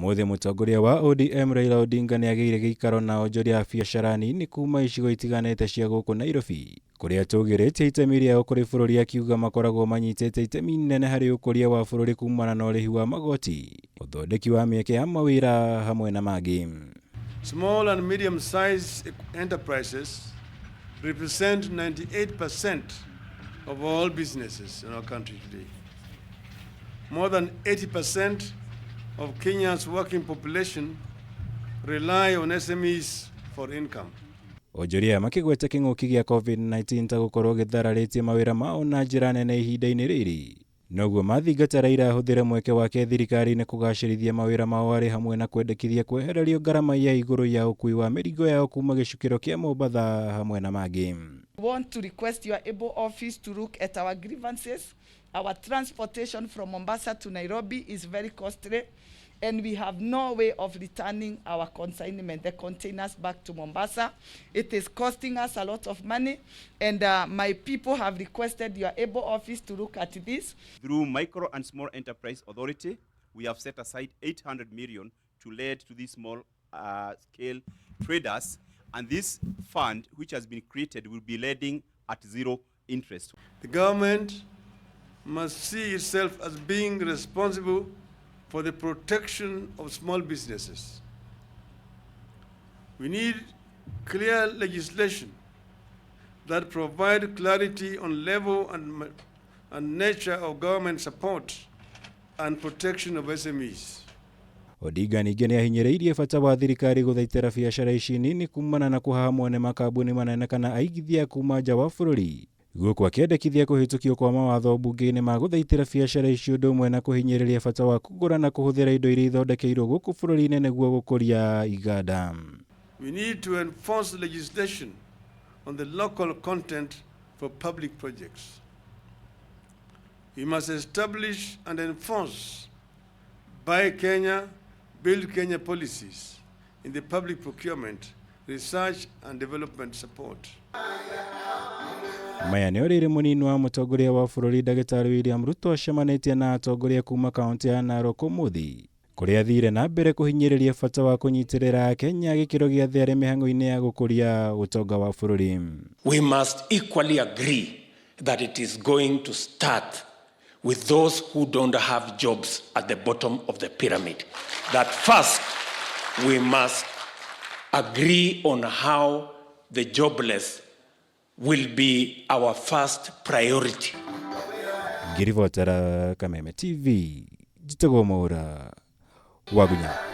Umuthi Mutongoria wa ODM Raila Odinga ni ageire giikaro na onjoria biacara nini kuma icigo itiganete cia guku Nairobi, kuria atugiritie itemi riao kuri bururi akiuga makoragwo manyitite itemi inene hari ukuria wa bururi kumana na urihi wa magoti, uthondeki wa mieke ya mawira hamwe na mangĩ. Small and medium-sized enterprises represent 98% of all businesses in our country today. More than 80% of Kenya's working population rely on SMEs for income. Onjoria makigweta king'uki gĩa COVID-19 ta gukorwo gĩthararĩtie mawĩra mao na njĩra nene ihinda-inĩ rĩrĩ. Noguo mathingata Raila ahũthĩre mweke wake thirikari-inĩ kũgacĩrithia mawĩra mao arĩ hamwe na kwendekithia kwehererio ngarama ya igũrũ ya ũkui wa mĩrigo yao kuma gĩcukĩro kĩa Mombasa hamwe na mangĩ. We want to request your able office to look at our grievances. Our transportation from Mombasa to Nairobi is very costly, and we have no way of returning our consignment, the containers, back to Mombasa. It is costing us a lot of money, and my people have requested your able office to look at this. Through Micro and Small Enterprise Authority, we have set aside 800 million to lead to these small scale traders, and this fund, which has been created, will be lending at zero interest. The government must see itself as being responsible for the protection of small businesses. We need clear legislation that provide clarity on level and nature of government support and protection of SMEs. Odinga ningĩ nĩ ahinyĩrĩirie bata wa thirikari gũthaitĩra biacara ici nini kumana na kũhahamwo nĩ makambuni manene kana aigithia kuma nja wa bũrũri. Guku akĩendekithia kũhĩtũkio kwa mawatho mbunge-inĩ ma gũthaitĩra biacara icio ũndũ ũmwe na kũhinyĩrĩria bata wa kũgũra na kũhũthĩra indo iria ithondekeirwo gũkũ bũrũri-inĩ nĩguo gũkũria iganda. We need to enforce legislation on the local content for public projects. We must establish and enforce Buy Kenya, Build Kenya policies in the public procurement, research and development support. Maya nĩ orĩire mũnini wa mũtongoria wa bũrũri Ndagĩtarĩ William Ruto acemanĩtie na atongoria kuma kaunti ya Narok ũmũthĩ, kũrĩa athire na mbere kũhinyĩrĩria bata wa kũnyitĩrĩra Akenya gĩkĩro gĩa thĩ arĩ mĩhang'o-inĩ ya gũkũria utonga wa bũrũri. We must equally agree that it is going to start with those who don't have jobs at the bottom of the pyramid. That first we must agree on how the jobless will be our first priority. Ngirivotera Kameme TV, jitagwo Mwaura, Wagunya.